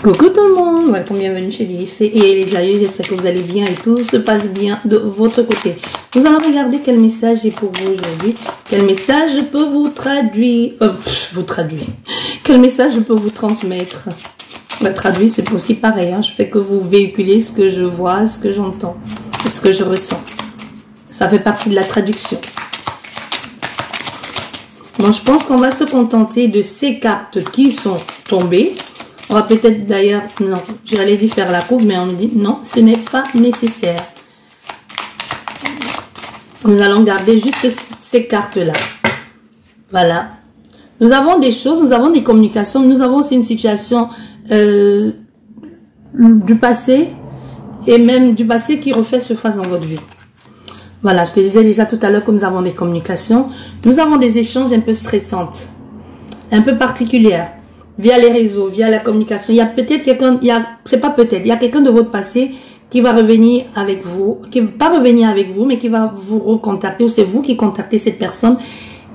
Coucou tout le monde, welcome, bienvenue chez Lilith et les joyeux, j'espère que vous allez bien et tout se passe bien de votre côté. Nous allons regarder quel message est pour vous aujourd'hui, quel message je peux vous traduire, quel message je peux vous transmettre. Traduire c'est aussi pareil, hein. Je fais que vous véhiculer ce que je vois, ce que j'entends, ce que je ressens. Ça fait partie de la traduction. Bon, je pense qu'on va se contenter de ces cartes qui sont tombées. On va peut-être d'ailleurs, non, j'allais dire faire la coupe, mais on me dit non, ce n'est pas nécessaire. Nous allons garder juste ces cartes-là. Voilà. Nous avons des choses, nous avons des communications, nous avons aussi une situation du passé, et même du passé qui refait surface dans votre vie. Voilà, je te disais déjà tout à l'heure que nous avons des communications. Nous avons des échanges un peu stressantes, un peu particulières. Via les réseaux, via la communication. Il y a peut-être quelqu'un, c'est pas peut-être, il y a quelqu'un de votre passé qui va revenir avec vous, qui va pas revenir avec vous, mais qui va vous recontacter, ou c'est vous qui contactez cette personne.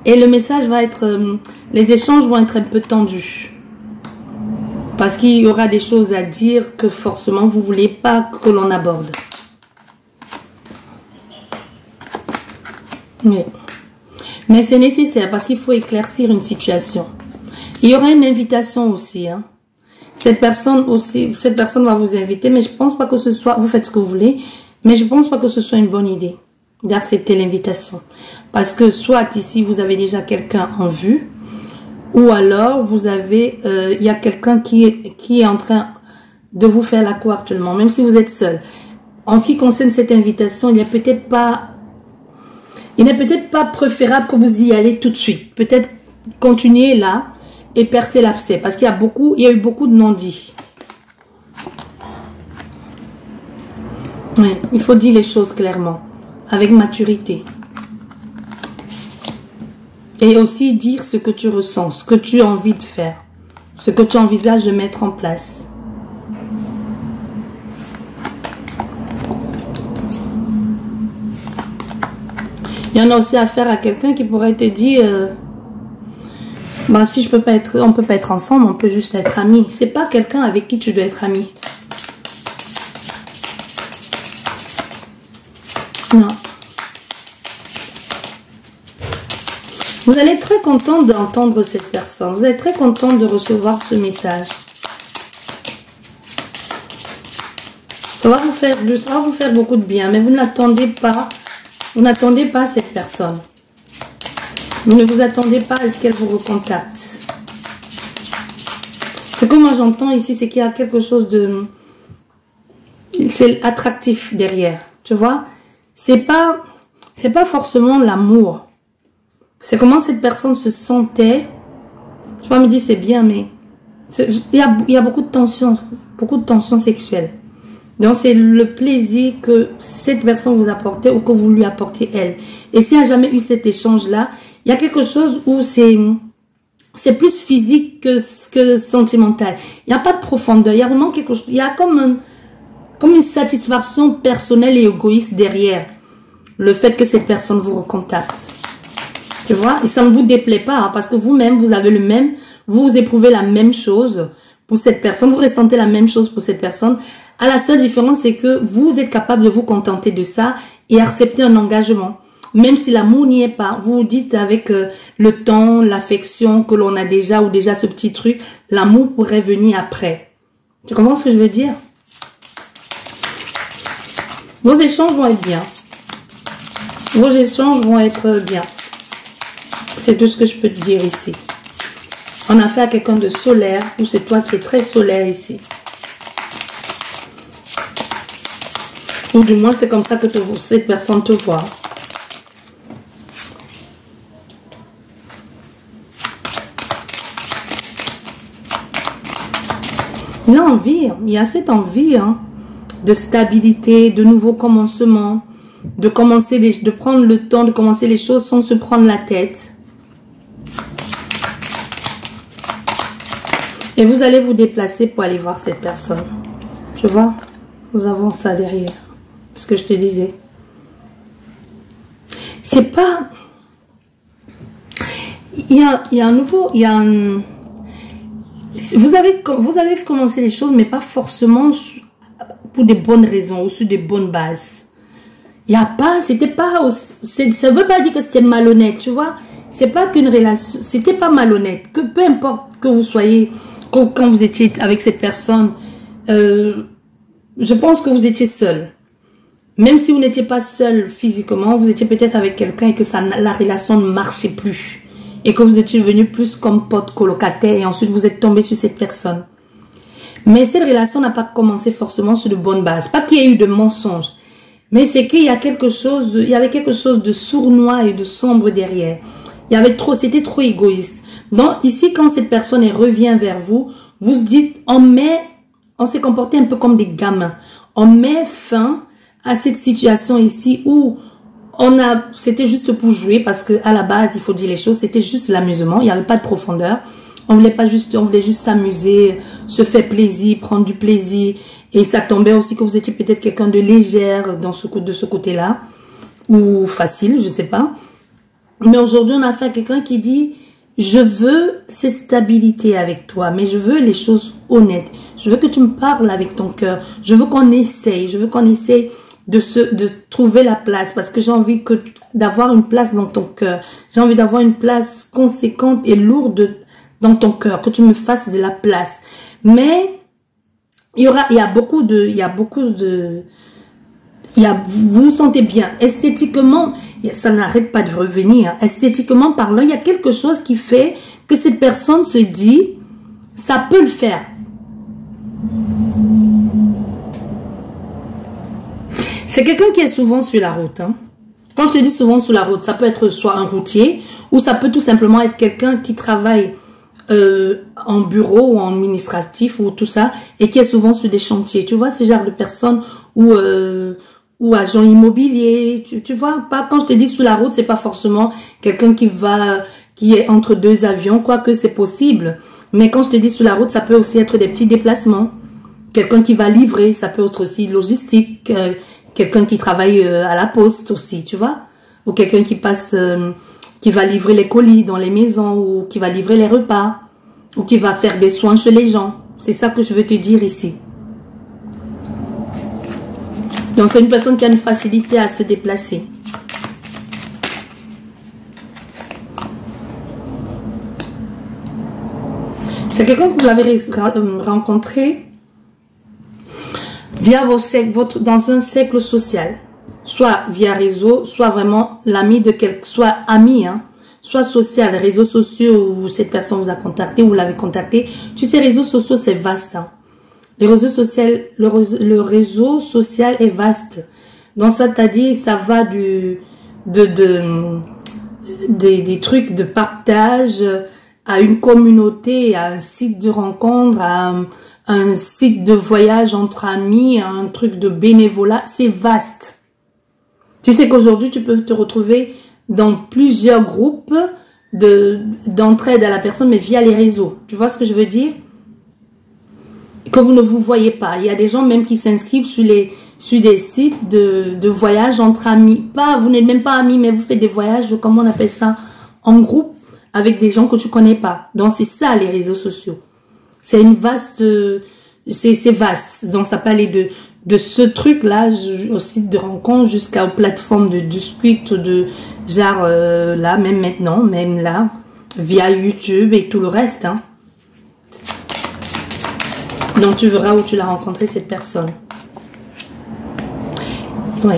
Et le message va être, les échanges vont être un peu tendus. Parce qu'il y aura des choses à dire que forcément vous voulez pas que l'on aborde. Oui. Mais c'est nécessaire parce qu'il faut éclaircir une situation. Il y aura une invitation aussi, hein. Cette personne va vous inviter, mais je pense pas que ce soit, vous faites ce que vous voulez, mais je pense pas que ce soit une bonne idée d'accepter l'invitation. Parce que soit ici, vous avez déjà quelqu'un en vue, ou alors vous avez, il y a quelqu'un qui est en train de vous faire la cour actuellement, même si vous êtes seul. En ce qui concerne cette invitation, il n'est peut-être pas préférable que vous y allez tout de suite. Peut-être continuer là, et percer l'abcès, parce qu'il y a eu beaucoup de non-dits. Oui, il faut dire les choses clairement, avec maturité. Et aussi dire ce que tu ressens, ce que tu as envie de faire, ce que tu envisages de mettre en place. Il y en a aussi à faire à quelqu'un qui pourrait te dire... bah, si je peux pas être, on peut pas être ensemble, on peut juste être amis. C'est pas quelqu'un avec qui tu dois être ami. Non. Vous allez être très content d'entendre cette personne. Vous êtes très content de recevoir ce message. Ça va vous faire beaucoup de bien, mais vous n'attendez pas. Vous n'attendez pas cette personne. Vous ne vous attendez pas à ce qu'elle vous recontacte. Ce que moi j'entends ici, c'est qu'il y a quelque chose de... C'est attractif derrière, tu vois. C'est pas forcément l'amour. C'est comment cette personne se sentait. Tu vois, me dire c'est bien, mais... Il y a beaucoup de tension sexuelle. Donc c'est le plaisir que cette personne vous apportait ou que vous lui apportez elle. Et s'il n'y a jamais eu cet échange-là, il y a quelque chose où c'est plus physique que sentimental. Il n'y a pas de profondeur. Il y a vraiment quelque chose. Il y a comme une satisfaction personnelle et égoïste derrière le fait que cette personne vous recontacte. Tu vois? Et ça ne vous déplaît pas, hein, parce que vous-même, vous avez vous éprouvez la même chose pour cette personne. Vous ressentez la même chose pour cette personne. À la seule différence, c'est que vous êtes capable de vous contenter de ça et accepter un engagement. Même si l'amour n'y est pas, vous vous dites avec le temps, l'affection que l'on a déjà ou déjà ce petit truc, l'amour pourrait venir après. Tu comprends ce que je veux dire? Vos échanges vont être bien. Vos échanges vont être bien. C'est tout ce que je peux te dire ici. On a affaire à quelqu'un de solaire, ou c'est toi qui es très solaire ici. Ou du moins c'est comme ça que cette personne te voit. Il a envie, il y a cette envie, hein, de stabilité, de nouveaux commencements, de prendre le temps de commencer les choses sans se prendre la tête. Et vous allez vous déplacer pour aller voir cette personne. Tu vois, nous avons ça derrière. Ce que je te disais. C'est pas... Il y a un nouveau... Vous avez commencé les choses, mais pas forcément pour des bonnes raisons ou sur des bonnes bases. Il y a pas, c'était pas, ça veut pas dire que c'était malhonnête, tu vois. C'est pas qu'une relation, c'était pas malhonnête. Que peu importe que vous soyez, quand vous étiez avec cette personne, je pense que vous étiez seul. Même si vous n'étiez pas seul physiquement, vous étiez peut-être avec quelqu'un et que la relation ne marchait plus. Et que vous étiez devenu plus comme pote colocataire et ensuite vous êtes tombé sur cette personne. Mais cette relation n'a pas commencé forcément sur de bonnes bases. Pas qu'il y ait eu de mensonges. Mais c'est qu'il y a quelque chose, il y avait quelque chose de sournois et de sombre derrière. Il y avait trop, c'était trop égoïste. Donc ici, quand cette personne revient vers vous, vous dites, on s'est comporté un peu comme des gamins. On met fin à cette situation ici où c'était juste pour jouer parce que à la base, il faut dire les choses, c'était juste l'amusement, il n'y avait pas de profondeur. On voulait juste s'amuser, se faire plaisir, prendre du plaisir. Et ça tombait aussi que vous étiez peut-être quelqu'un de légère de ce côté-là. Ou facile, je sais pas. Mais aujourd'hui, on a affaire à quelqu'un qui dit, je veux cette stabilité avec toi, mais je veux les choses honnêtes. Je veux que tu me parles avec ton cœur. Je veux qu'on essaye. Je veux qu'on essaye de trouver la place parce que j'ai envie d'avoir une place dans ton cœur. J'ai envie d'avoir une place conséquente et lourde dans ton cœur, que tu me fasses de la place. Mais vous vous sentez bien. Esthétiquement, ça n'arrête pas de revenir. Esthétiquement parlant, il y a quelque chose qui fait que cette personne se dit, ça peut le faire. C'est quelqu'un qui est souvent sur la route. Hein. Quand je te dis souvent sur la route, ça peut être soit un routier ou ça peut tout simplement être quelqu'un qui travaille en bureau ou en administratif ou tout ça et qui est souvent sur des chantiers. Tu vois ce genre de personnes ou agent immobilier. Tu vois pas, quand je te dis sur la route, c'est pas forcément quelqu'un qui est entre deux avions, quoique c'est possible. Mais quand je te dis sur la route, ça peut aussi être des petits déplacements. Quelqu'un qui va livrer, ça peut être aussi logistique. Quelqu'un qui travaille à la poste aussi, tu vois. Ou quelqu'un qui qui va livrer les colis dans les maisons ou qui va livrer les repas ou qui va faire des soins chez les gens. C'est ça que je veux te dire ici. Donc, c'est une personne qui a une facilité à se déplacer. C'est quelqu'un que vous avez rencontré via dans un cercle social. Soit via réseau, soit vraiment l'ami de quelqu'un, soit ami, hein, soit social, réseaux sociaux où cette personne vous a contacté, ou vous l'avez contacté. Tu sais, réseaux sociaux, c'est vaste. Hein. Le réseau social est vaste. Donc, ça t'a dit, ça va des trucs de partage à une communauté, à un site de rencontre, à un site de voyage entre amis, à un truc de bénévolat. C'est vaste. Tu sais qu'aujourd'hui, tu peux te retrouver dans plusieurs groupes d'entraide à la personne, mais via les réseaux. Tu vois ce que je veux dire? Que vous ne vous voyez pas. Il y a des gens même qui s'inscrivent sur des sites de voyage entre amis. Vous n'êtes même pas amis, mais vous faites des voyages, comment on appelle ça, en groupe, avec des gens que tu connais pas. Donc, c'est ça, les réseaux sociaux. C'est une vaste... C'est vaste. Donc, ça peut aller de ce truc-là, au site de rencontre, jusqu'aux plateformes de discute, de genre, là, même maintenant, même là, via YouTube et tout le reste. Hein. Donc, tu verras où tu l'as rencontré, cette personne. Oui.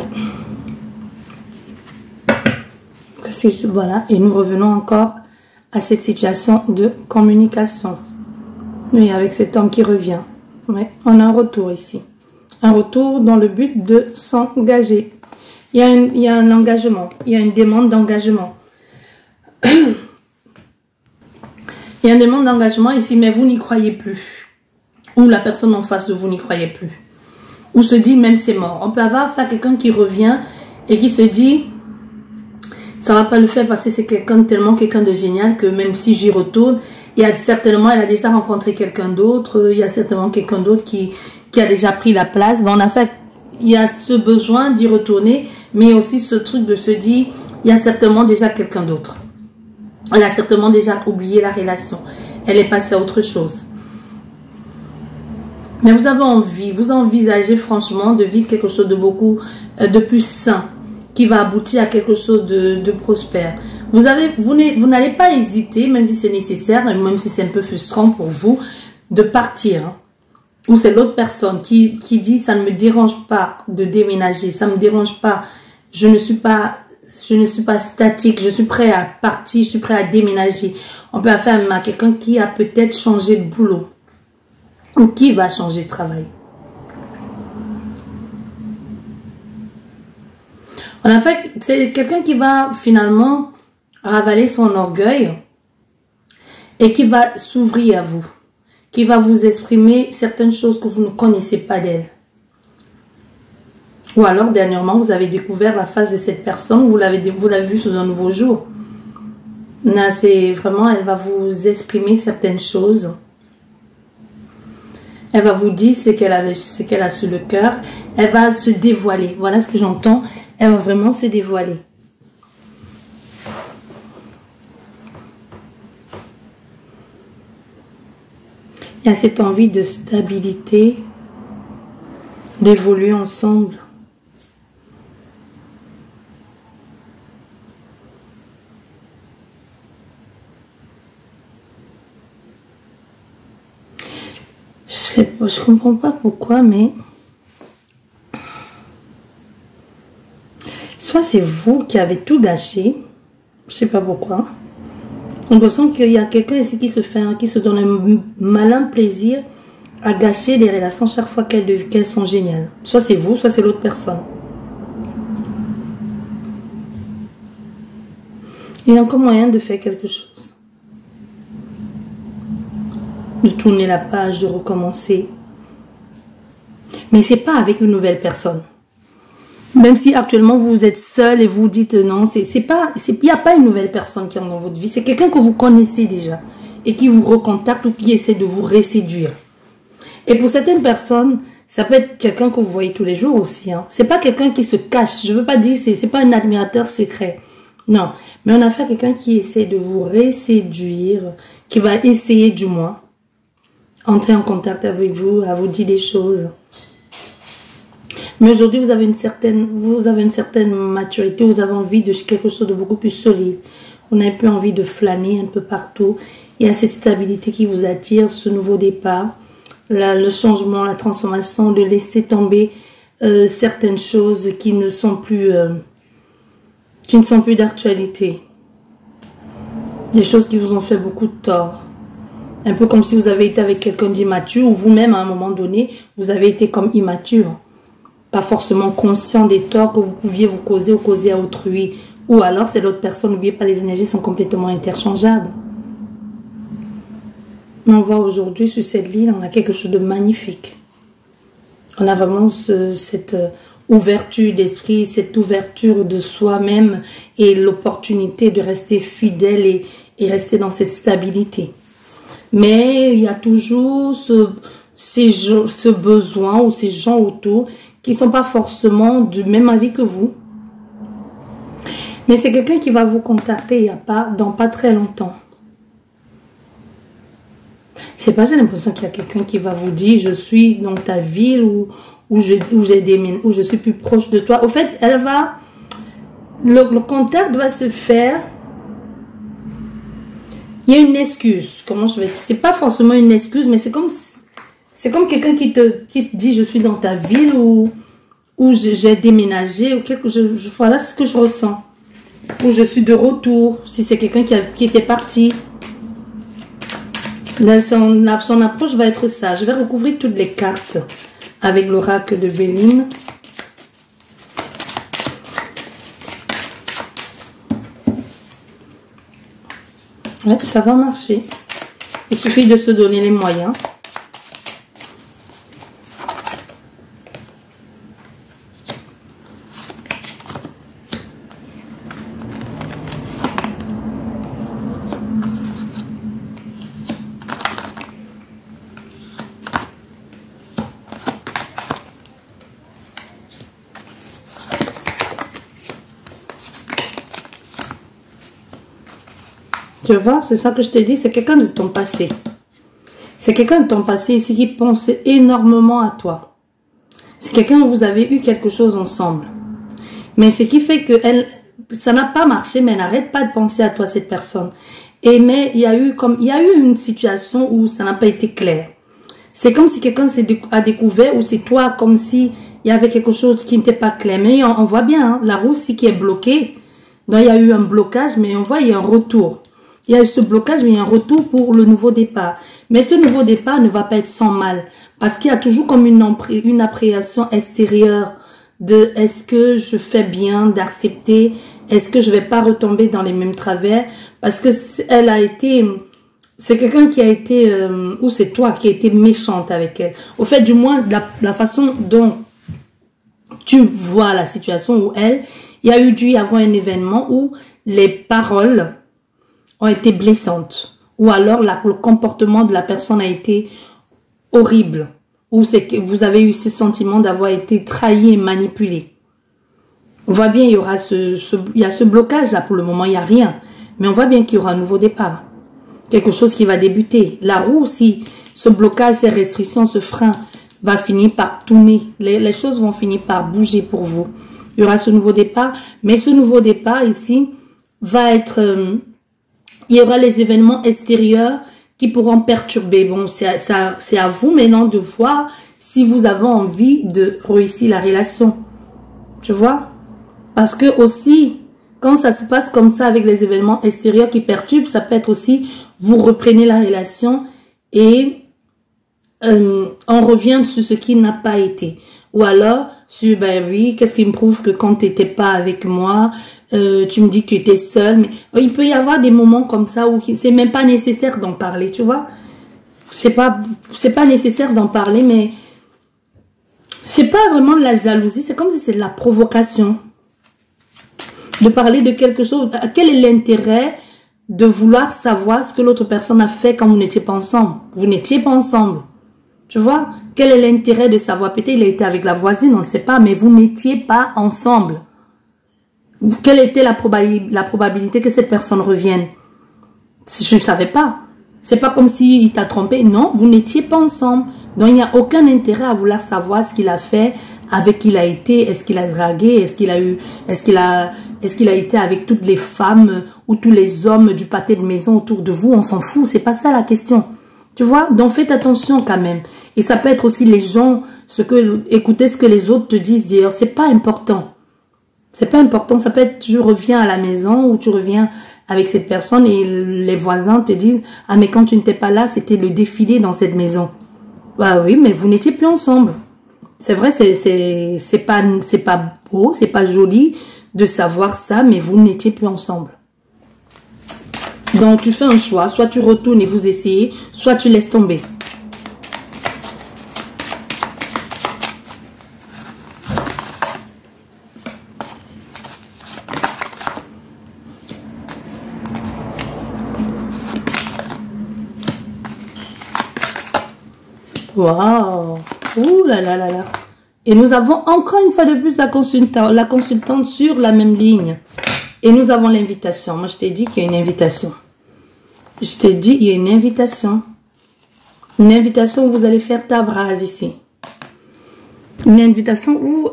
Voilà. Et nous revenons encore à cette situation de communication. Oui, avec cet homme qui revient. Oui, on a un retour ici. Un retour dans le but de s'engager. Il y a un engagement. Il y a une demande d'engagement. Il y a une demande d'engagement ici, mais vous n'y croyez plus. Ou la personne en face de vous n'y croyez plus. Ou se dit même c'est mort. On peut avoir affaire à quelqu'un qui revient et qui se dit ça va pas le faire parce que c'est tellement quelqu'un de génial que même si j'y retourne, il y a certainement, elle a déjà rencontré quelqu'un d'autre, il y a certainement quelqu'un d'autre qui a déjà pris la place. Donc, en fait, il y a ce besoin d'y retourner, mais aussi ce truc de se dire, il y a certainement déjà quelqu'un d'autre. Elle a certainement déjà oublié la relation. Elle est passée à autre chose. Mais vous avez envie, vous envisagez franchement de vivre quelque chose de beaucoup de plus sain, qui va aboutir à quelque chose de prospère. Vous n'allez pas hésiter, même si c'est nécessaire, même si c'est un peu frustrant pour vous, de partir. Hein. Ou c'est l'autre personne qui dit, ça ne me dérange pas de déménager, ça ne me dérange pas, je ne suis pas statique, je suis prêt à partir, je suis prêt à déménager. On peut faire même à quelqu'un qui a peut-être changé de boulot. Ou qui va changer de travail. En fait, c'est quelqu'un qui va finalement ravaler son orgueil et qui va s'ouvrir à vous, qui va vous exprimer certaines choses que vous ne connaissez pas d'elle. Ou alors, dernièrement, vous avez découvert la face de cette personne, vous l'avez vue sous un nouveau jour. Là, c'est vraiment, elle va vous exprimer certaines choses. Elle va vous dire ce qu'elle a sur le cœur. Elle va se dévoiler. Voilà ce que j'entends. Elle va vraiment se dévoiler. Il y a cette envie de stabilité, d'évoluer ensemble. Je comprends pas pourquoi, mais soit c'est vous qui avez tout gâché, je sais pas pourquoi. On ressent qu'il y a quelqu'un ici qui se donne un malin plaisir à gâcher les relations chaque fois qu'elles sont géniales. Soit c'est vous, soit c'est l'autre personne. Il y a encore moyen de faire quelque chose. De tourner la page, de recommencer. Mais c'est pas avec une nouvelle personne. Même si actuellement vous êtes seul et vous dites non, il n'y a pas une nouvelle personne qui est dans votre vie. C'est quelqu'un que vous connaissez déjà et qui vous recontacte ou qui essaie de vous reséduire. Et pour certaines personnes, ça peut être quelqu'un que vous voyez tous les jours aussi. Hein. C'est pas quelqu'un qui se cache. Je veux pas dire c'est pas un admirateur secret. Non, mais on a affaire à quelqu'un qui essaie de vous reséduire, qui va essayer du moins entrer en contact avec vous, à vous dire des choses. Mais aujourd'hui, vous avez une certaine maturité, vous avez envie de quelque chose de beaucoup plus solide. Vous n'avez plus envie de flâner un peu partout. Il y a cette stabilité qui vous attire, ce nouveau départ, le changement, la transformation, de laisser tomber certaines choses qui ne sont plus d'actualité. Des choses qui vous ont fait beaucoup de tort. Un peu comme si vous avez été avec quelqu'un d'immature ou vous-même à un moment donné, vous avez été comme immature. Pas forcément conscient des torts que vous pouviez vous causer ou causer à autrui. Ou alors c'est l'autre personne. N'oubliez pas, les énergies sont complètement interchangeables. On voit aujourd'hui sur cette ligne, on a quelque chose de magnifique. On a vraiment cette ouverture d'esprit, cette ouverture de soi-même et l'opportunité de rester fidèle et rester dans cette stabilité. Mais il y a toujours ce besoin ou ces gens autour qui ne sont pas forcément du même avis que vous. Mais c'est quelqu'un qui va vous contacter dans pas très longtemps. C'est pas, j'ai l'impression qu'il y a quelqu'un qui va vous dire je suis dans ta ville où je suis plus proche de toi. Au fait, le contact va se faire. Il y a une excuse. Comment je vais dire? C'est pas forcément une excuse, mais c'est comme quelqu'un qui te dit je suis dans ta ville ou j'ai déménagé ou voilà ce que je ressens. Ou je suis de retour. Si c'est quelqu'un qui était parti. Là, son approche va être ça. Je vais recouvrir toutes les cartes avec l'oracle de Béline. Ouais, ça va marcher. Il suffit de se donner les moyens. Tu vois, c'est ça que je t'ai dit, c'est quelqu'un de ton passé. C'est quelqu'un de ton passé ici qui pense énormément à toi. C'est quelqu'un où vous avez eu quelque chose ensemble. Mais ce qui fait que ça n'a pas marché, mais elle n'arrête pas de penser à toi, cette personne. Et mais il y a eu une situation où ça n'a pas été clair. C'est comme si quelqu'un a découvert, ou c'est toi, comme si il y avait quelque chose qui n'était pas clair. Mais on voit bien, hein, la roue ici qui est bloquée. Donc il y a eu un blocage, mais on voit il y a un retour. Il y a eu ce blocage, mais il y a un retour pour le nouveau départ. Mais ce nouveau départ ne va pas être sans mal. Parce qu'il y a toujours comme une appréhension extérieure de est-ce que je fais bien d'accepter, est-ce que je vais pas retomber dans les mêmes travers, parce que elle a été, c'est quelqu'un qui a été, ou c'est toi qui a été méchante avec elle. Au fait, du moins, la façon dont tu vois la situation où il y a eu dû y avoir un événement où les paroles ont été blessantes, ou alors le comportement de la personne a été horrible, ou c'est que vous avez eu ce sentiment d'avoir été trahi et manipulé. On voit bien, il y aura il y a ce blocage là pour le moment, il n'y a rien. Mais on voit bien qu'il y aura un nouveau départ. Quelque chose qui va débuter. La roue, si ce blocage, ces restrictions, ce frein va finir par tourner. Les choses vont finir par bouger pour vous. Il y aura ce nouveau départ. Mais ce nouveau départ ici va être... il y aura les événements extérieurs qui pourront perturber. Bon, c'est à vous maintenant de voir si vous avez envie de réussir la relation. Tu vois? Parce que aussi, quand ça se passe comme ça avec les événements extérieurs qui perturbent, ça peut être aussi, vous reprenez la relation et on revient sur ce qui n'a pas été. Ou alors, sur, ben oui, qu'est-ce qui me prouve que quand tu n'étais pas avec moi, tu me dis que tu étais seule. Mais il peut y avoir des moments comme ça où c'est même pas nécessaire d'en parler, tu vois. C'est pas nécessaire d'en parler, mais c'est pas vraiment de la jalousie, c'est comme si c'est de la provocation. De parler de quelque chose. Quel est l'intérêt de vouloir savoir ce que l'autre personne a fait quand vous n'étiez pas ensemble? Vous n'étiez pas ensemble. Tu vois? Quel est l'intérêt de savoir? Peut-être il a été avec la voisine, on ne sait pas, mais vous n'étiez pas ensemble. Quelle était la probabilité que cette personne revienne? Je ne savais pas. C'est pas comme s'il t'a trompé. Non, vous n'étiez pas ensemble. Donc, il n'y a aucun intérêt à vouloir savoir ce qu'il a fait, avec qui il a été, est-ce qu'il a dragué, est-ce qu'il a été avec toutes les femmes ou tous les hommes du pâté de maison autour de vous. On s'en fout, c'est pas ça la question. Tu vois? Donc, faites attention quand même. Et ça peut être aussi les gens, écoutez ce que les autres te disent d'ailleurs. C'est pas important. C'est pas important. Ça peut être, tu reviens à la maison ou tu reviens avec cette personne et les voisins te disent, ah, mais quand tu n'étais pas là, c'était le défilé dans cette maison. Bah oui, mais vous n'étiez plus ensemble. C'est vrai, c'est pas beau, c'est pas joli de savoir ça, mais vous n'étiez plus ensemble. Donc, tu fais un choix. Soit tu retournes et vous essayez, soit tu laisses tomber. Waouh! Ouh là là là là! Et nous avons encore une fois de plus la consultante sur la même ligne. Et nous avons l'invitation. Moi, je t'ai dit qu'il y a une invitation. Je t'ai dit, il y a une invitation. Une invitation où vous allez faire table rase ici. Une invitation où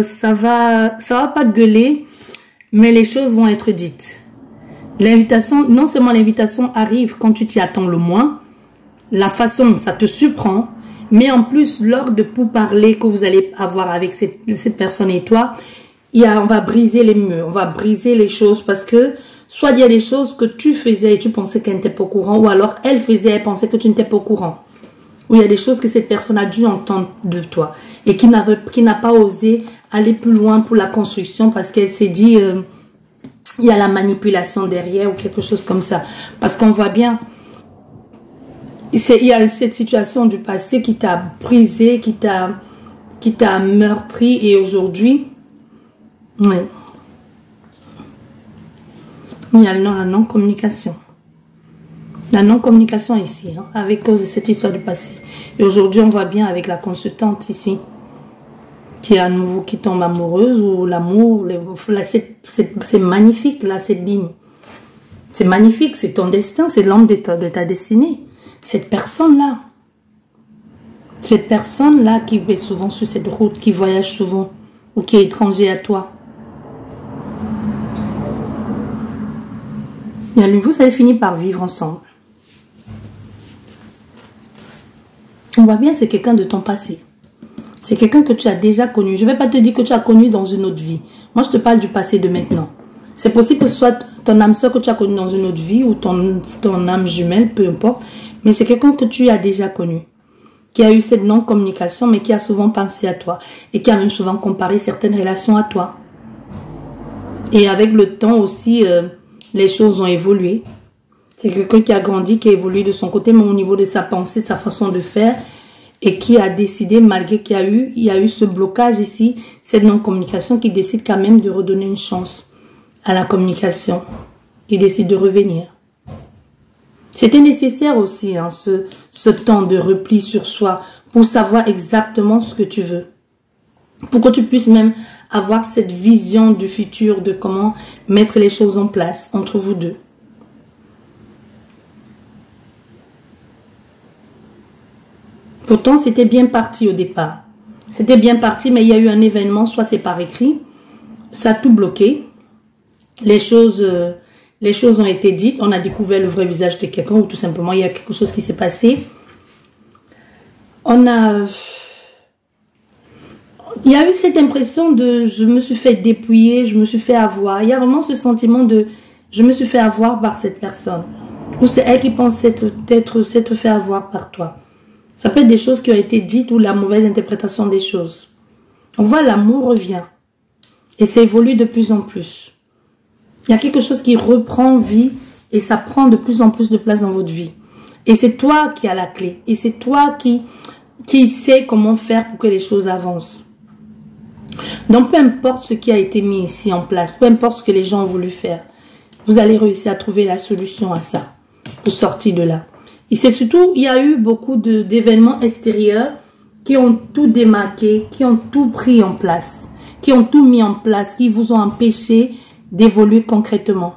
ça va pas gueuler, mais les choses vont être dites. L'invitation, non seulement l'invitation arrive quand tu t'y attends le moins, la façon, ça te surprend, mais en plus, lors de pourparlers que vous allez avoir avec cette personne et toi, on va briser les murs, on va briser les choses parce que soit il y a des choses que tu faisais et tu pensais qu'elle n'était pas au courant, ou alors elle faisait et pensait que tu n'étais pas au courant. Ou il y a des choses que cette personne a dû entendre de toi et qui n'a pas osé aller plus loin pour la construction parce qu'elle s'est dit, il y a la manipulation derrière ou quelque chose comme ça. Parce qu'on voit bien, il y a cette situation du passé qui t'a brisé, qui t'a meurtri et aujourd'hui, oui. Il y a la non-communication. La non-communication ici, hein, avec cause de cette histoire du passé. Et aujourd'hui, on voit bien avec la consultante ici, qui est à nouveau, qui tombe amoureuse, ou l'amour, c'est magnifique, là, cette ligne. C'est magnifique, c'est ton destin, c'est l'homme de ta destinée. Cette personne-là, Cette personne-là qui est souvent sur cette route, qui voyage souvent, ou qui est étranger à toi. Et vous avez fini par vivre ensemble. On voit bien, c'est quelqu'un de ton passé. C'est quelqu'un que tu as déjà connu. Je ne vais pas te dire que tu as connu dans une autre vie. Moi, je te parle du passé de maintenant. C'est possible que ce soit ton âme sœur que tu as connu dans une autre vie ou ton âme jumelle, peu importe. Mais c'est quelqu'un que tu as déjà connu. Qui a eu cette non-communication, mais qui a souvent pensé à toi. Et qui a même souvent comparé certaines relations à toi. Et avec le temps aussi, les choses ont évolué. C'est quelqu'un qui a grandi, qui a évolué de son côté, mais au niveau de sa pensée, de sa façon de faire. Et qui a décidé, malgré qu'il y a eu ce blocage ici, cette non-communication, qui décide quand même de redonner une chance à la communication. Qui décide de revenir. C'était nécessaire aussi, hein, ce temps de repli sur soi, pour savoir exactement ce que tu veux. Pour que tu puisses même avoir cette vision du futur, de comment mettre les choses en place entre vous deux. Pourtant, c'était bien parti au départ. C'était bien parti, mais il y a eu un événement, soit c'est par écrit, ça a tout bloqué. Les choses ont été dites, on a découvert le vrai visage de quelqu'un, ou tout simplement, il y a quelque chose qui s'est passé. Il y a eu cette impression de, je me suis fait dépouiller, je me suis fait avoir. Il y a vraiment ce sentiment de, je me suis fait avoir par cette personne. Ou c'est elle qui pense s'être fait avoir par toi. Ça peut être des choses qui ont été dites ou la mauvaise interprétation des choses. On voit l'amour revient. Et ça évolue de plus en plus. Il y a quelque chose qui reprend vie et ça prend de plus en plus de place dans votre vie. Et c'est toi qui as la clé. Et c'est toi qui sais comment faire pour que les choses avancent. Donc peu importe ce qui a été mis ici en place, peu importe ce que les gens ont voulu faire, vous allez réussir à trouver la solution à ça, pour sortir de là. Et c'est surtout, il y a eu beaucoup d'événements extérieurs qui ont tout démarqué, qui ont tout pris en place, qui ont tout mis en place, qui vous ont empêché d'évoluer concrètement.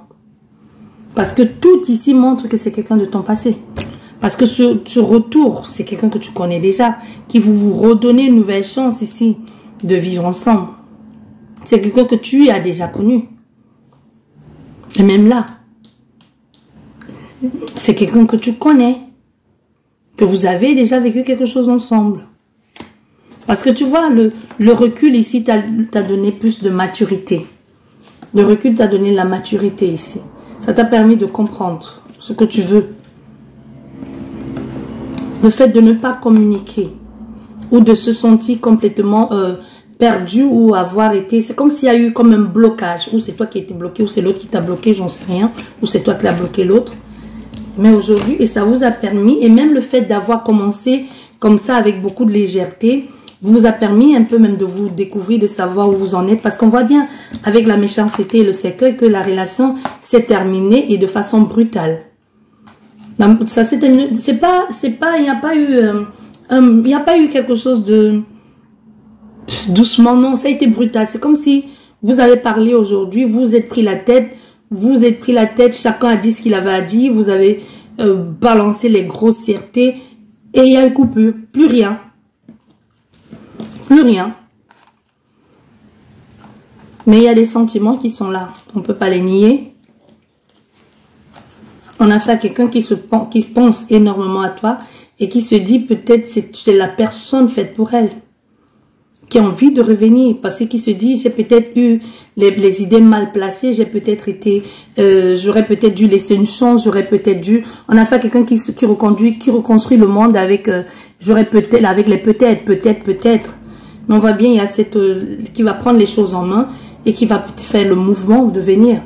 Parce que tout ici montre que c'est quelqu'un de ton passé. Parce que ce retour, c'est quelqu'un que tu connais déjà, qui vous redonne une nouvelle chance ici de vivre ensemble. C'est quelqu'un que tu as déjà connu. Et même là, c'est quelqu'un que tu connais, que vous avez déjà vécu quelque chose ensemble. Parce que tu vois, le recul ici t'a donné plus de maturité. Le recul t'a donné la maturité ici. Ça t'a permis de comprendre ce que tu veux. Le fait de ne pas communiquer ou de se sentir complètement perdu ou avoir été... C'est comme s'il y a eu comme un blocage. Ou c'est toi qui as été bloqué, ou c'est l'autre qui t'a bloqué, j'en sais rien. Ou c'est toi qui as bloqué l'autre. Mais aujourd'hui, et ça vous a permis, et même le fait d'avoir commencé comme ça avec beaucoup de légèreté, vous a permis un peu même de vous découvrir, de savoir où vous en êtes. Parce qu'on voit bien avec la méchanceté et le cercueil que la relation s'est terminée et de façon brutale. Ça s'est terminé. Il n'y a pas eu quelque chose de doucement, non, ça a été brutal. C'est comme si vous avez parlé aujourd'hui, vous êtes pris la tête, chacun a dit ce qu'il avait à dire, vous avez balancé les grossièretés et il y a une coupure, plus rien. Plus rien. Mais il y a des sentiments qui sont là, on ne peut pas les nier. On a affaire à quelqu'un qui pense énormément à toi et qui se dit peut-être c'est la personne faite pour elle. Qui a envie de revenir parce qu'il se dit j'ai peut-être eu les idées mal placées, j'ai peut-être été, j'aurais peut-être dû laisser une chance, j'aurais peut-être dû. On a affaire à quelqu'un qui reconstruit le monde avec, j'aurais peut-être, avec les peut-être. Mais on voit bien, il y a qui va prendre les choses en main et qui va faire le mouvement de venir.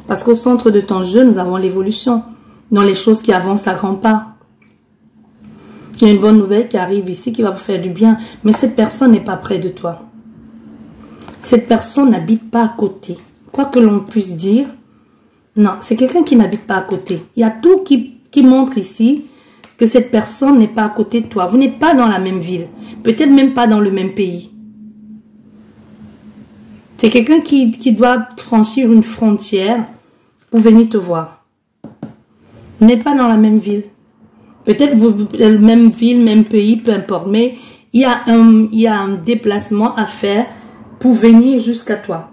Parce qu'au centre de ton jeu, nous avons l'évolution. Dans les choses qui avancent à grands pas. Il y a une bonne nouvelle qui arrive ici qui va vous faire du bien. Mais cette personne n'est pas près de toi. Cette personne n'habite pas à côté. Quoi que l'on puisse dire. Non, c'est quelqu'un qui n'habite pas à côté. Il y a tout qui montre ici que cette personne n'est pas à côté de toi. Vous n'êtes pas dans la même ville. Peut-être même pas dans le même pays. C'est quelqu'un qui doit franchir une frontière pour venir te voir. Vous n'êtes pas dans la même ville. Peut-être même ville, même pays, peu importe. Mais il y a un déplacement à faire pour venir jusqu'à toi.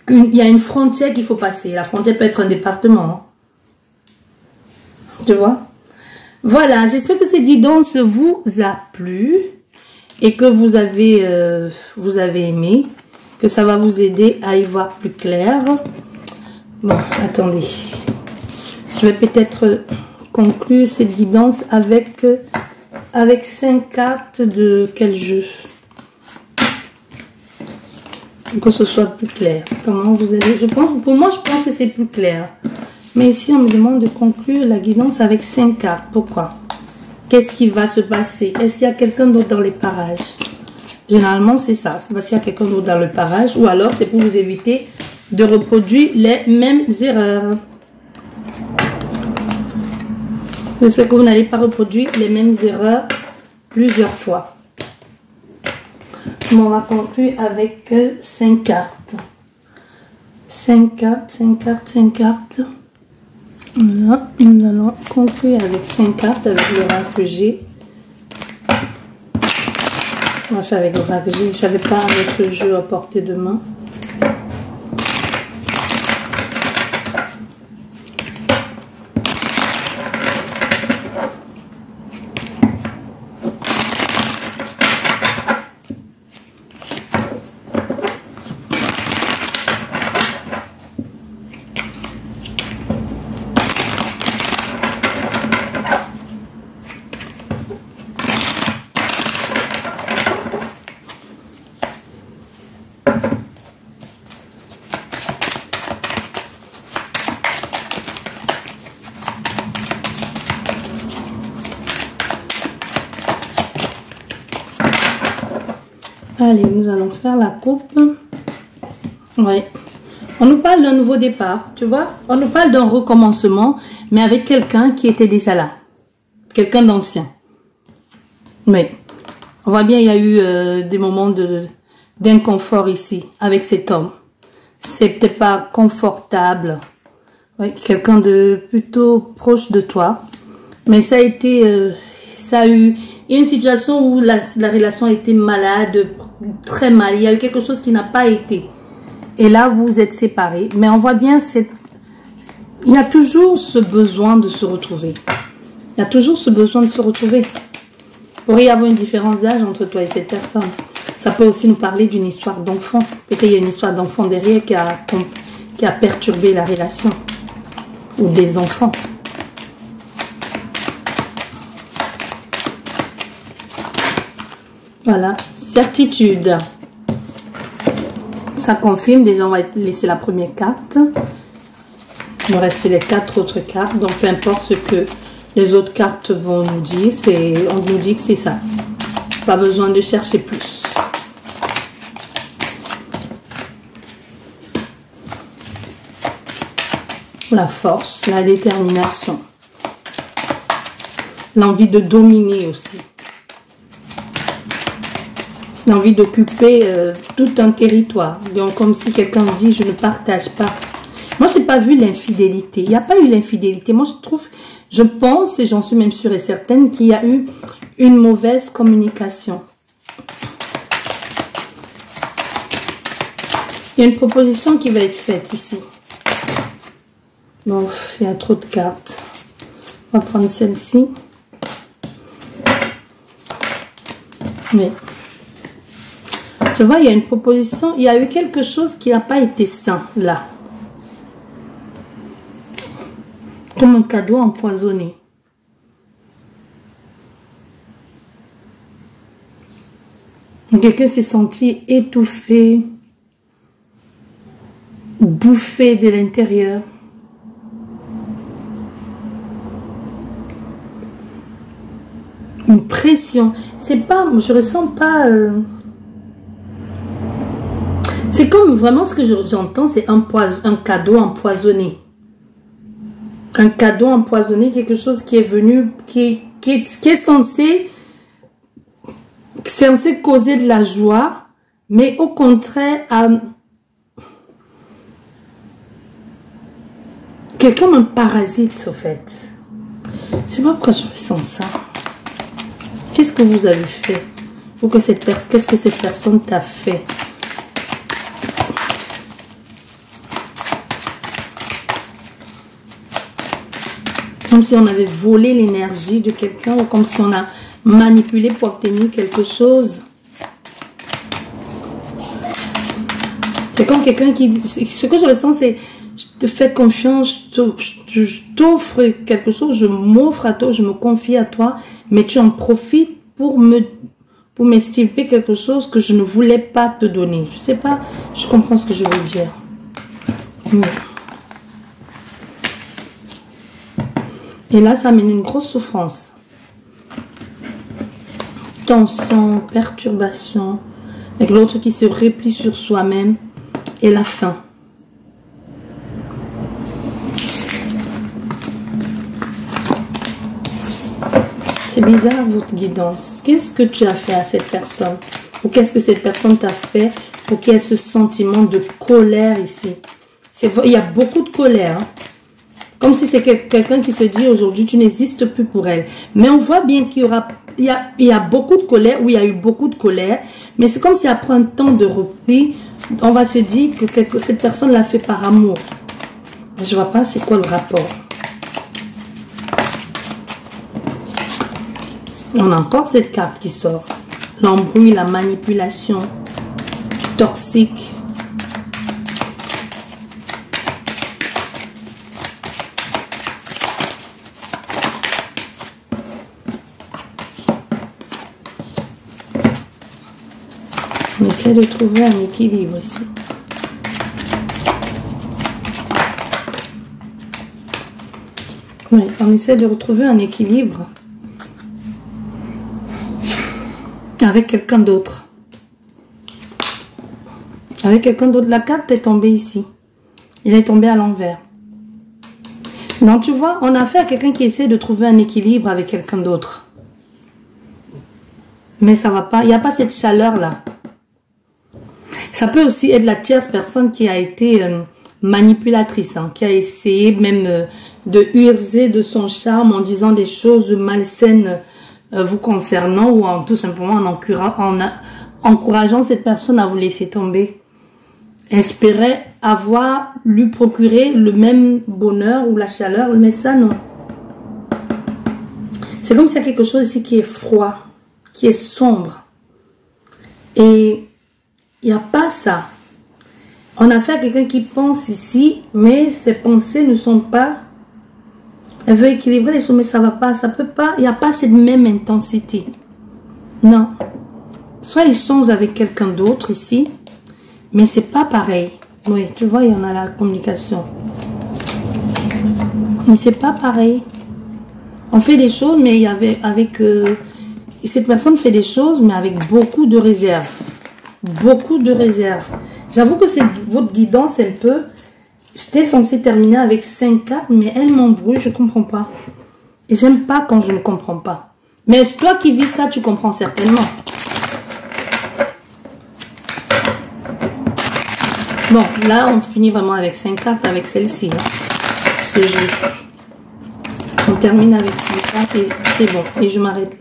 Il y a une frontière qu'il faut passer. La frontière peut être un département. Hein. Tu vois? Voilà, j'espère que cette guidance vous a plu et que vous avez aimé, que ça va vous aider à y voir plus clair. Bon, attendez. Je vais peut-être conclure cette guidance avec 5 cartes de quel jeu? Pour que ce soit plus clair. Comment vous allez... Pour moi, je pense que c'est plus clair. Mais ici, on me demande de conclure la guidance avec 5 cartes. Pourquoi? Qu'est-ce qui va se passer? Est-ce qu'il y a quelqu'un d'autre dans les parages? Généralement, c'est ça. C'est parce qu'il y a quelqu'un d'autre dans le parage. Ou alors, c'est pour vous éviter de reproduire les mêmes erreurs. J'espère que vous n'allez pas reproduire les mêmes erreurs plusieurs fois. On va conclure avec 5 cartes. 5 cartes, 5 cartes, 5 cartes. Voilà, nous allons conclure avec 5 cartes avec l'oracle que j'ai. Moi, je fais avec l'oracle que j'ai. Je n'avais pas un autre jeu à portée de main. Allez, nous allons faire la coupe. Oui. On nous parle d'un nouveau départ, tu vois. On nous parle d'un recommencement, mais avec quelqu'un qui était déjà là. Quelqu'un d'ancien. Oui. On voit bien, il y a eu des moments d'inconfort ici, avec cet homme. C'est peut-être pas confortable. Oui, quelqu'un de plutôt proche de toi. Mais ça a été... ça a eu... Il y a une situation où la relation a été malade, très mal. Il y a eu quelque chose qui n'a pas été. Et là, vous êtes séparés. Mais on voit bien, il y a toujours ce besoin de se retrouver. Il y a toujours ce besoin de se retrouver. Il pourrait y avoir une différence d'âge entre toi et cette personne. Ça peut aussi nous parler d'une histoire d'enfant. Peut-être qu'il y a une histoire d'enfant derrière qui a perturbé la relation. Ou des enfants. Voilà, certitude. Ça confirme. Déjà, on va laisser la première carte. Il va rester les 4 autres cartes. Donc, peu importe ce que les autres cartes vont nous dire, on nous dit que c'est ça. Pas besoin de chercher plus. La force, la détermination. L'envie de dominer aussi. L'envie d'occuper tout un territoire. Donc, comme si quelqu'un dit, je ne partage pas. Moi, je n'ai pas vu l'infidélité. Il n'y a pas eu l'infidélité. Moi, je pense, et j'en suis même sûre et certaine, qu'il y a eu une mauvaise communication. Il y a une proposition qui va être faite ici. Bon, il y a trop de cartes. On va prendre celle-ci. Mais... tu vois, il y a une proposition, il y a eu quelque chose qui n'a pas été sain, là. Comme un cadeau empoisonné. Quelqu'un s'est senti étouffé, bouffé de l'intérieur. Une pression. C'est pas, je ressens pas... c'est comme vraiment ce que j'entends, c'est un cadeau empoisonné. Un cadeau empoisonné, quelque chose qui est venu, qui est censé causer de la joie, mais au contraire, quelqu'un comme un parasite, au fait. Je sais pas pourquoi je ressens ça. Qu'est-ce que vous avez fait? Ou que cette personne, qu'est-ce que cette personne t'a fait? Comme si on avait volé l'énergie de quelqu'un ou comme si on a manipulé pour obtenir quelque chose. C'est comme quelqu'un qui dit, ce que je ressens, c'est je te fais confiance, je t'offre quelque chose, je m'offre à toi, je me confie à toi, mais tu en profites pour m'estimer quelque chose que je ne voulais pas te donner. Je sais pas, je comprends ce que je veux dire. Oui. Et là, ça amène une grosse souffrance. Tension, perturbation, avec l'autre qui se replie sur soi-même et la faim. C'est bizarre votre guidance. Qu'est-ce que tu as fait à cette personne? Ou qu'est-ce que cette personne t'a fait pour qu'il y ait ce sentiment de colère ici? Il y a beaucoup de colère. Hein? Comme si c'est quelqu'un qui se dit aujourd'hui tu n'existes plus pour elle. Mais on voit bien qu'il y a beaucoup de colère, ou il y a eu beaucoup de colère. Mais c'est comme si après un temps de repli, on va se dire que cette personne l'a fait par amour. Je vois pas c'est quoi le rapport. On a encore cette carte qui sort. L'embrouille, la manipulation, toxique. On essaie de trouver un équilibre ici. Oui, on essaie de retrouver un équilibre avec quelqu'un d'autre. Avec quelqu'un d'autre. La carte est tombée ici. Il est tombé à l'envers. Donc tu vois, on a affaire à quelqu'un qui essaie de trouver un équilibre avec quelqu'un d'autre. Mais ça va pas. Il n'y a pas cette chaleur-là. Ça peut aussi être la tierce personne qui a été manipulatrice, hein, qui a essayé même de user de son charme en disant des choses malsaines vous concernant, ou en tout simplement en encourageant cette personne à vous laisser tomber. Espérait avoir lui procuré le même bonheur ou la chaleur, mais ça non. C'est comme s'il y a quelque chose ici qui est froid, qui est sombre. Et il n'y a pas ça. On a affaire à quelqu'un qui pense ici, mais ses pensées ne sont pas... Elle veut équilibrer les choses, mais ça ne va pas. Ça peut pas. Il n'y a pas cette même intensité. Non. Soit il change avec quelqu'un d'autre ici, mais c'est pas pareil. Oui, tu vois, il y en a la communication. Mais c'est pas pareil. On fait des choses, mais il y avait cette personne fait des choses, mais avec beaucoup de réserve. Beaucoup de réserve. J'avoue que c'est votre guidance un peu. J'étais censée terminer avec 5 cartes, mais elle m'embrouille, je ne comprends pas. Et j'aime pas quand je ne comprends pas. Mais toi qui vis ça, tu comprends certainement. Bon, là, on finit vraiment avec 5 cartes, avec celle-ci. Hein, ce jeu. On termine avec 5 cartes et c'est bon. Et je m'arrête là.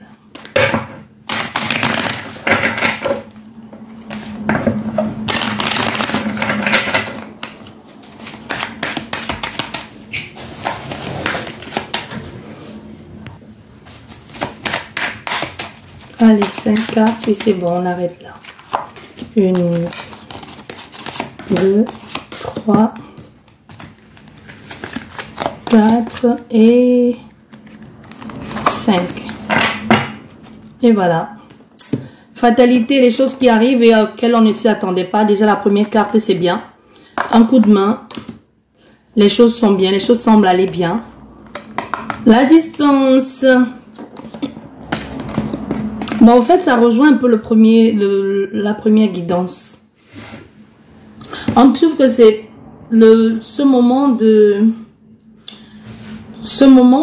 Allez, 5 cartes et c'est bon, on arrête là. 1, 2, 3, 4 et 5. Et voilà. Fatalité, les choses qui arrivent et auxquelles on ne s'y attendait pas. Déjà, la première carte, c'est bien. Un coup de main. Les choses sont bien, les choses semblent aller bien. La distance. Bon, en fait, ça rejoint un peu la première guidance. On trouve que c'est ce moment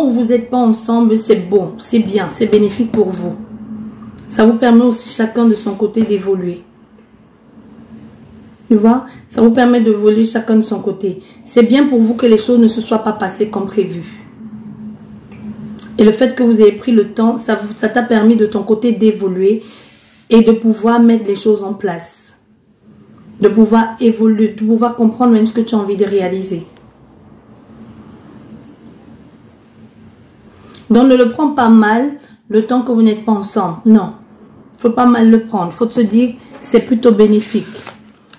où vous n'êtes pas ensemble, c'est bon, c'est bien, c'est bénéfique pour vous. Ça vous permet aussi chacun de son côté d'évoluer. Tu vois, ça vous permet de voler chacun de son côté. C'est bien pour vous que les choses ne se soient pas passées comme prévu. Et le fait que vous ayez pris le temps, ça t'a permis de ton côté d'évoluer et de pouvoir mettre les choses en place. De pouvoir évoluer, de pouvoir comprendre même ce que tu as envie de réaliser. Donc ne le prends pas mal le temps que vous n'êtes pas ensemble. Non, il faut pas mal le prendre. Il faut se dire c'est plutôt bénéfique.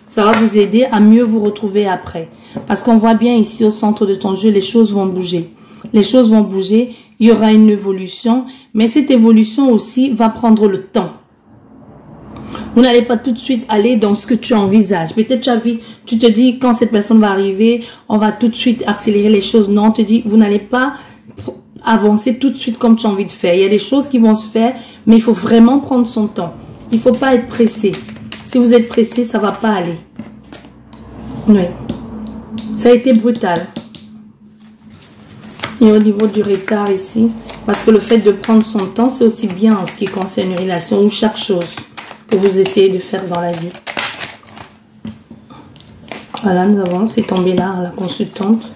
Ça va vous aider à mieux vous retrouver après. Parce qu'on voit bien ici au centre de ton jeu, les choses vont bouger. Les choses vont bouger, il y aura une évolution. Mais cette évolution aussi va prendre le temps. Vous n'allez pas tout de suite aller dans ce que tu envisages. Peut-être tu te dis quand cette personne va arriver, on va tout de suite accélérer les choses. Non, on te dit vous n'allez pas avancer tout de suite comme tu as envie de faire. Il y a des choses qui vont se faire, mais il faut vraiment prendre son temps. Il ne faut pas être pressé. Si vous êtes pressé, ça ne va pas aller. Oui. Ça a été brutal. Et au niveau du retard ici, parce que le fait de prendre son temps, c'est aussi bien en ce qui concerne une relation ou chaque chose que vous essayez de faire dans la vie. Voilà, nous avons, c'est tombé là, la consultante.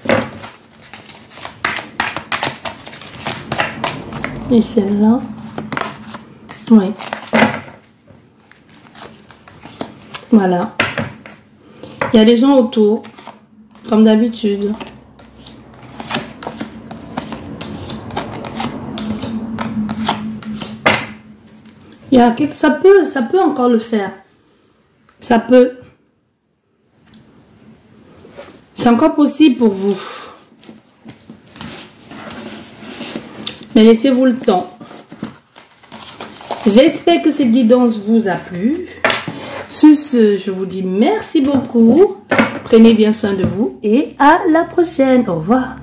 Et celle-là. Oui. Voilà. Il y a des gens autour, comme d'habitude. Il y a quelque... ça peut encore le faire. Ça peut. C'est encore possible pour vous. Mais laissez-vous le temps. J'espère que cette guidance vous a plu. Sur ce, je vous dis merci beaucoup. Prenez bien soin de vous et à la prochaine. Au revoir.